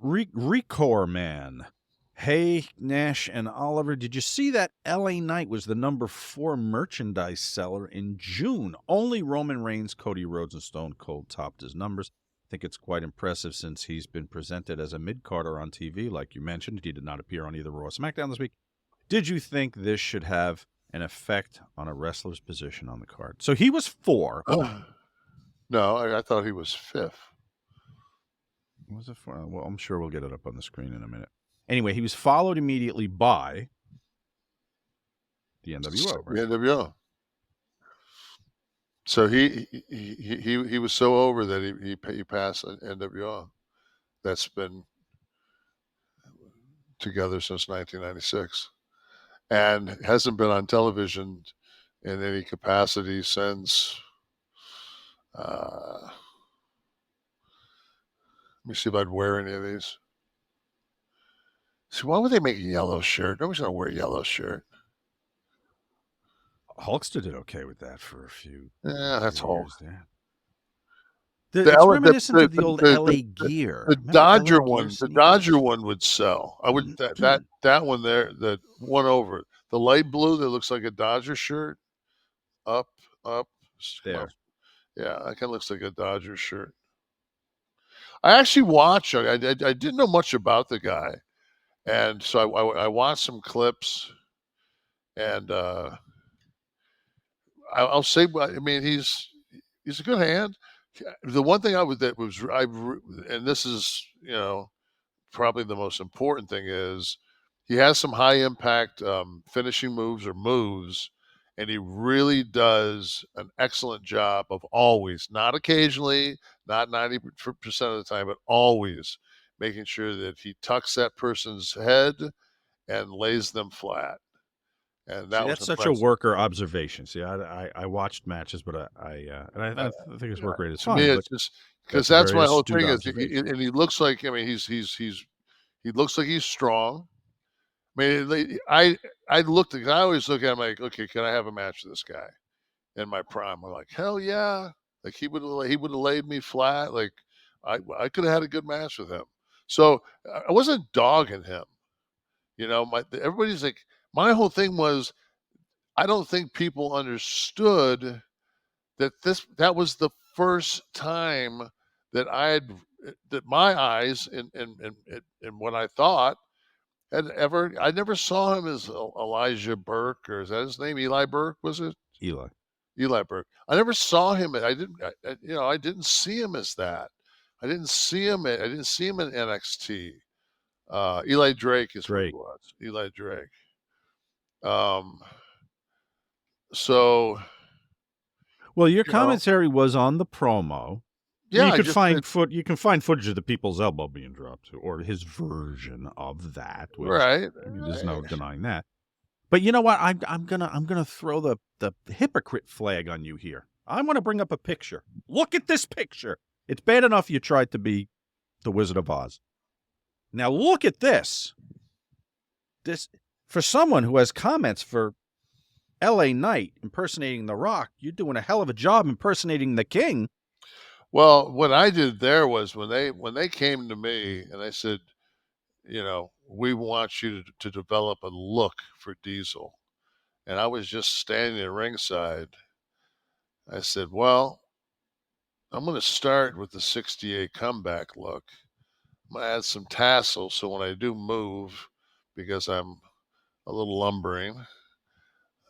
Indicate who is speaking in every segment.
Speaker 1: Recore Man. Hey, Nash and Oliver, did you see that LA Knight was the number 4 merchandise seller in June? Only Roman Reigns, Cody Rhodes, and Stone Cold topped his numbers. I think it's quite impressive since he's been presented as a mid-carder on TV, like you mentioned. He did not appear on either Raw or SmackDown this week. Did you think this should have an effect on a wrestler's position on the card? So he was 4.
Speaker 2: No, I thought he was 5th.
Speaker 1: Was it 4? Well, I'm sure we'll get it up on the screen in a minute. Anyway, he was followed immediately by the NWO. Right?
Speaker 2: The NWO. So he was so over that he passed an NWO that's been together since 1996 and hasn't been on television in any capacity since. Let me see if I'd wear any of these. See, why would they make a yellow shirt? Nobody's gonna wear a yellow shirt.
Speaker 1: Hulkster did okay with that for a few.
Speaker 2: Yeah, that's Hulk.
Speaker 1: It's reminiscent of the old LA gear.
Speaker 2: The Dodger one. The Dodger one would sell. I would that one there. The one over the light blue that looks like a Dodger shirt. Up
Speaker 1: there.
Speaker 2: Yeah, that kind of looks like a Dodger shirt. I actually watched. I didn't know much about the guy, and so I watched some clips, and I'll say, I mean, he's a good hand. The one thing and this is, probably the most important thing is he has some high impact finishing moves, and he really does an excellent job of always, not occasionally, not 90% of the time, but always making sure that he tucks that person's head and lays them flat. And
Speaker 1: that's such a worker observation. See, I watched matches, but I think his work rate is fine.
Speaker 2: To me, it's just because that's my whole thing. And he looks like, I mean, he looks like he's strong. I mean, I always look at him like, okay, can I have a match with this guy in my prime? I'm like, hell yeah! Like he would have laid me flat. Like I could have had a good match with him. So I wasn't dogging him. Everybody's like, my whole thing was, I don't think people understood that was the first time that that my eyes and what I thought I never saw him as Elijah Burke, or is that his name? Eli Burke, was it? Eli Burke. I never saw him. I didn't see him as that. I didn't see him in NXT. Eli Drake is what it was. Eli Drake. So.
Speaker 1: Well, your commentary was on the promo.
Speaker 2: Yeah,
Speaker 1: you can find footage of the people's elbow being dropped, or his version of that.
Speaker 2: Right.
Speaker 1: There's no denying that. But you know what? I'm gonna throw the hypocrite flag on you here. I want to bring up a picture. Look at this picture. It's bad enough you tried to be the Wizard of Oz. Now look at this. This, for someone who has comments for LA Knight impersonating The Rock, you're doing a hell of a job impersonating the King.
Speaker 2: Well, what I did there was when they came to me and they said, we want you to develop a look for Diesel. And I was just standing at ringside. I said, well, I'm going to start with the 68 comeback look. I'm going to add some tassels so when I do move, because I'm a little lumbering,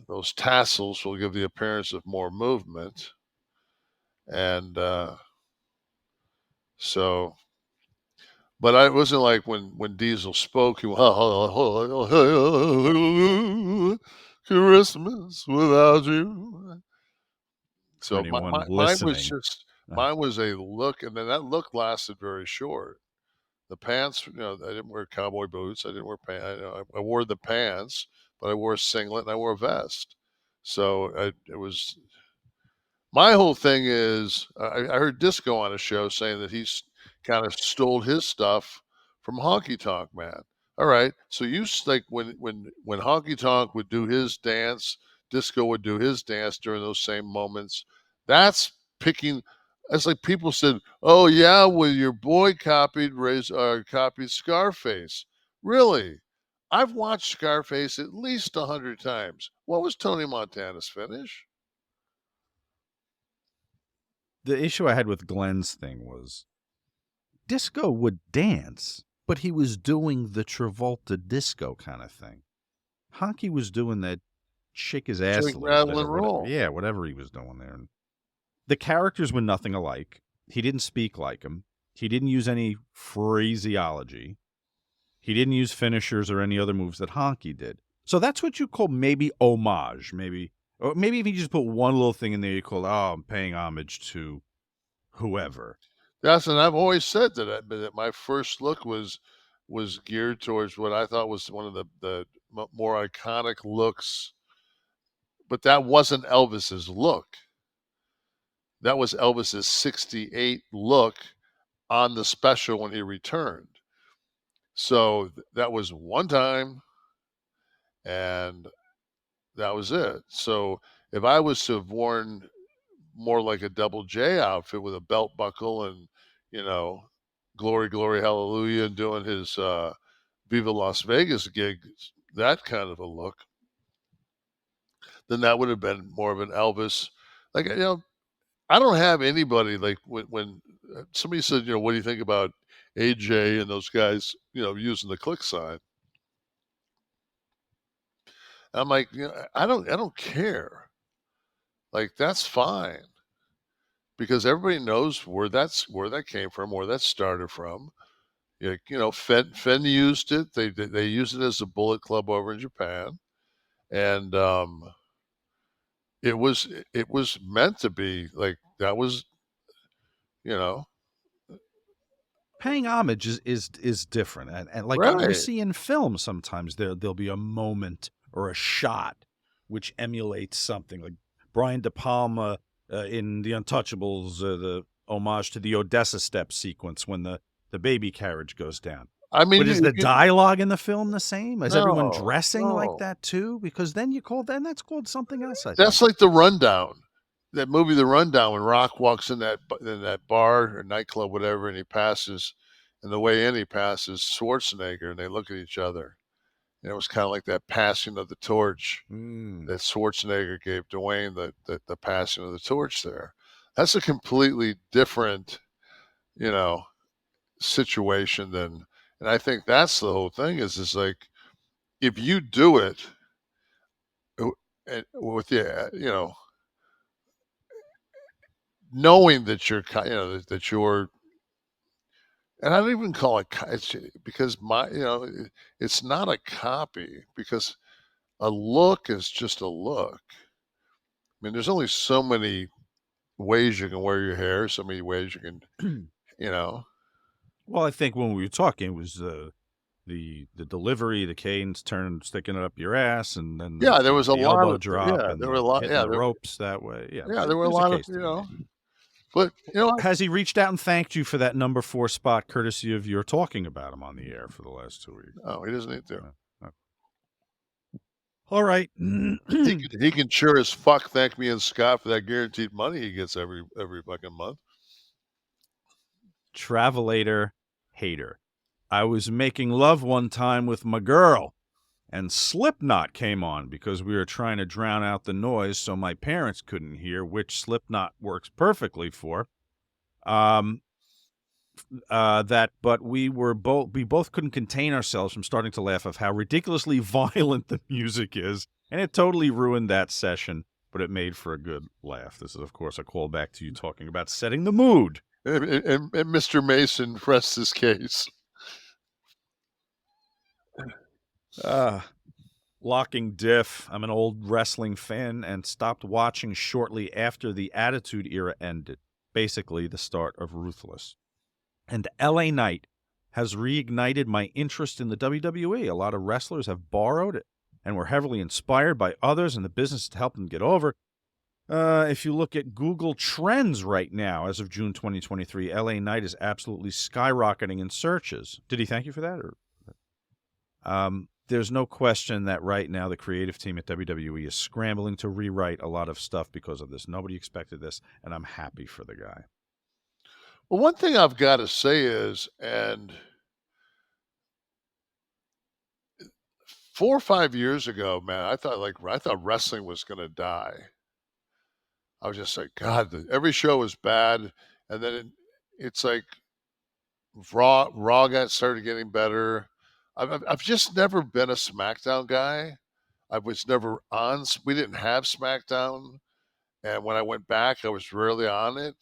Speaker 2: those tassels will give the appearance of more movement. And so, but I wasn't like when Diesel spoke, he went, Christmas without you. So mine was a look, and then that look lasted very short. The pants, I didn't wear cowboy boots. I didn't wear pants. I wore the pants, but I wore a singlet and I wore a vest. So it was. My whole thing is, I heard Disco on a show saying that he's kind of stole his stuff from Honky Tonk Man. All right, so you like when Honky Tonk would do his dance, Disco would do his dance during those same moments. That's picking It's like people said, "Oh yeah, well your boy copied Scarface." Really? I've watched Scarface at least 100 times. What was Tony Montana's finish?
Speaker 1: The issue I had with Glenn's thing was Disco would dance, but he was doing the Travolta disco kind of thing. Honky was doing that shake his ass
Speaker 2: Shake,
Speaker 1: a little
Speaker 2: rattle,
Speaker 1: bit or
Speaker 2: and
Speaker 1: whatever.
Speaker 2: roll.
Speaker 1: Yeah, whatever he was doing there. And the characters were nothing alike. He didn't speak like him. He didn't use any phraseology. He didn't use finishers or any other moves that Honky did. So that's what you call maybe homage, maybe. Or maybe if you just put one little thing in there, you call, oh, I'm paying homage to whoever.
Speaker 2: And I've always said that my first look was geared towards what I thought was one of the more iconic looks, but that wasn't Elvis's look. That was Elvis's 68 look on the special when he returned. So that was one time, and that was it. So if I was to have worn more like a Double J outfit with a belt buckle and, glory, glory, hallelujah, and doing his Viva Las Vegas gig, that kind of a look, then that would have been more of an Elvis. Like, I don't have anybody like when somebody said, what do you think about AJ and those guys, using the Kliq sign? I'm like, I don't care. Like, that's fine because everybody knows where that came from, where that started from. Fenn used it. They used it as a Bullet Club over in Japan, and it was meant to be like that was, you know,
Speaker 1: Paying homage is different, and like you
Speaker 2: right.
Speaker 1: see in film, sometimes there'll be a moment or a shot which emulates something, like Brian De Palma in The Untouchables, the homage to the Odessa step sequence when the baby carriage goes down.
Speaker 2: I mean,
Speaker 1: But is the dialogue in the film the same? Is everyone
Speaker 2: no,
Speaker 1: dressing like
Speaker 2: no.
Speaker 1: that too? Because then that's called something else, I
Speaker 2: That's
Speaker 1: think.
Speaker 2: like The Rundown. That movie, The Rundown, when Rock walks in that bar or nightclub, whatever, and he passes, and the way in he passes Schwarzenegger, and they look at each other. And it was kind of like that passing of the torch that Schwarzenegger gave Dwayne, the passing of the torch there. That's a completely different, situation than, and I think that's the whole thing is like, if you do it with knowing that that you're, and I don't even call it it's because it's not a copy because a look is just a look. I mean, there's only so many ways you can wear your hair, so many ways you can, you know.
Speaker 1: Well, I think when we were talking, it was the delivery, the cadence, sticking it up your ass, and then
Speaker 2: Yeah, there was a
Speaker 1: the
Speaker 2: lot
Speaker 1: elbow
Speaker 2: of
Speaker 1: drop and
Speaker 2: there were a
Speaker 1: the
Speaker 2: lot.
Speaker 1: hitting the ropes that way. Yeah,
Speaker 2: There were a
Speaker 1: there's a
Speaker 2: lot of
Speaker 1: case to be made.
Speaker 2: but
Speaker 1: Has he reached out and thanked you for that number 4 spot, courtesy of your talking about him on the air for the last 2 weeks?
Speaker 2: oh, he doesn't need to.
Speaker 1: All right.
Speaker 2: He can sure as fuck thank me and Scott for that guaranteed money he gets every fucking month.
Speaker 1: Travelator hater. I was making love one time with my girl, and Slipknot came on because we were trying to drown out the noise so my parents couldn't hear, which Slipknot works perfectly for. But we both couldn't contain ourselves from starting to laugh of how ridiculously violent the music is, and it totally ruined that session, but it made for a good laugh. This is, of course, a callback to you talking about setting the mood.
Speaker 2: And Mr. Mason rests his case.
Speaker 1: Locking diff. I'm an old wrestling fan and stopped watching shortly after the Attitude Era ended, basically the start of Ruthless. And LA Knight has reignited my interest in the WWE. A lot of wrestlers have borrowed it and were heavily inspired by others in the business to help them get over. If you look at Google Trends right now, as of June 2023, LA Knight is absolutely skyrocketing in searches. Did he thank you for that? There's no question that right now the creative team at WWE is scrambling to rewrite a lot of stuff because of this. Nobody expected this, and I'm happy for the guy.
Speaker 2: Well, one thing I've got to say is, and 4 or 5 years ago, man, I thought wrestling was gonna die. I was just like, God, every show was bad, and then it's like Raw started getting better. I've just never been a SmackDown guy. I was never on. We didn't have SmackDown, and when I went back, I was rarely on it.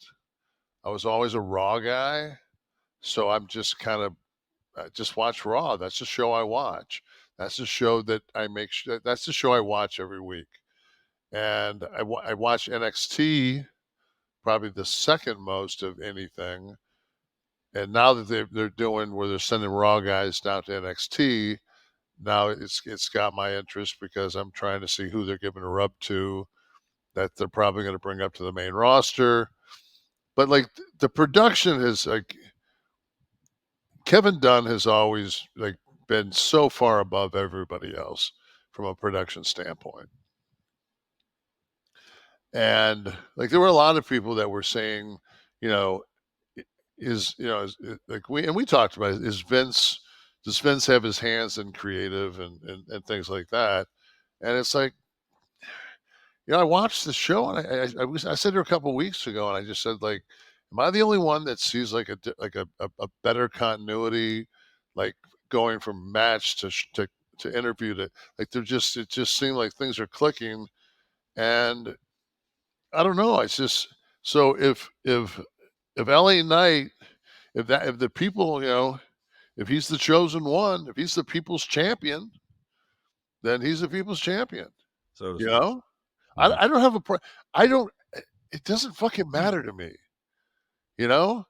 Speaker 2: I was always a Raw guy, so I'm just kind of just watch Raw. That's the show I watch. That's the show that I make. That's the show I watch every week. And I watch NXT probably the second most of anything. And now that they're doing where they're sending Raw guys down to NXT, now it's got my interest because I'm trying to see who they're giving a rub to that they're probably going to bring up to the main roster. But like the production is like Kevin Dunn has always like been so far above everybody else from a production standpoint. And like there were a lot of people that were saying, you know, like we talked about it, does Vince have his hands in creative and things like that? And it's like, I watched the show and I said her a couple of weeks ago, and I just said like, am I the only one that sees like a better continuity, like going from match to interview to like it just seemed like things are clicking, and I don't know. It's just so if LA Knight, if the people, if he's the chosen one, if he's the people's champion, then he's the people's champion.
Speaker 1: So
Speaker 2: You know,
Speaker 1: Mhm.
Speaker 2: I don't have a I don't. It doesn't fucking matter to me. You know,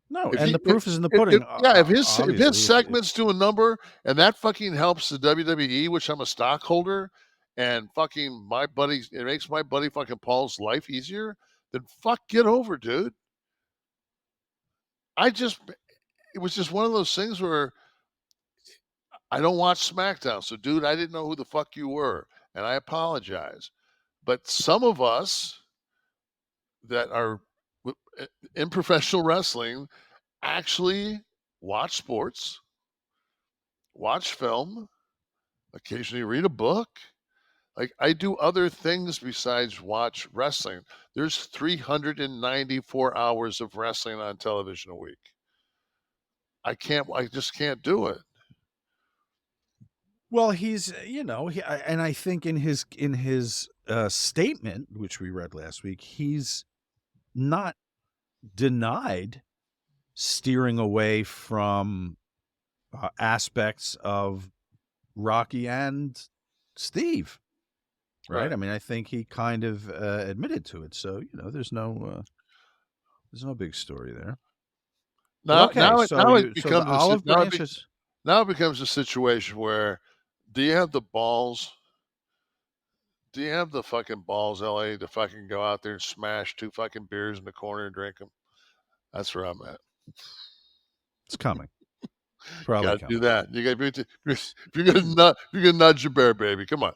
Speaker 1: No,
Speaker 2: if
Speaker 1: and
Speaker 2: he,
Speaker 1: the proof is in the pudding.
Speaker 2: yeah, if his
Speaker 1: Obviously,
Speaker 2: segments do a number and that fucking helps the WWE, which I'm a stockholder, and fucking it makes my buddy fucking Paul's life easier, then fuck get over, dude. It was just one of those things where I don't watch SmackDown. So, dude, I didn't know who the fuck you were. And I apologize. But some of us that are in professional wrestling actually watch sports, watch film, occasionally read a book. Like I do other things besides watch wrestling. There's 394 hours of wrestling on television a week. I just can't do it.
Speaker 1: well, he's and I think in his statement, which we read last week, he's not denied steering away from aspects of Rocky and Steve. Right? I mean, I think he kind of admitted to it. So there's no big story there. But
Speaker 2: Now,
Speaker 1: okay,
Speaker 2: now it
Speaker 1: so the
Speaker 2: becomes
Speaker 1: olive branch is
Speaker 2: now it becomes a situation where do you have the balls? Do you have the fucking balls, LA, to fucking go out there and smash 2 fucking beers in the corner and drink them? That's where I'm at.
Speaker 1: it's coming. Probably
Speaker 2: Gotta do
Speaker 1: coming.
Speaker 2: that. You gotta be if you're gonna nudge your bear, baby. Come on.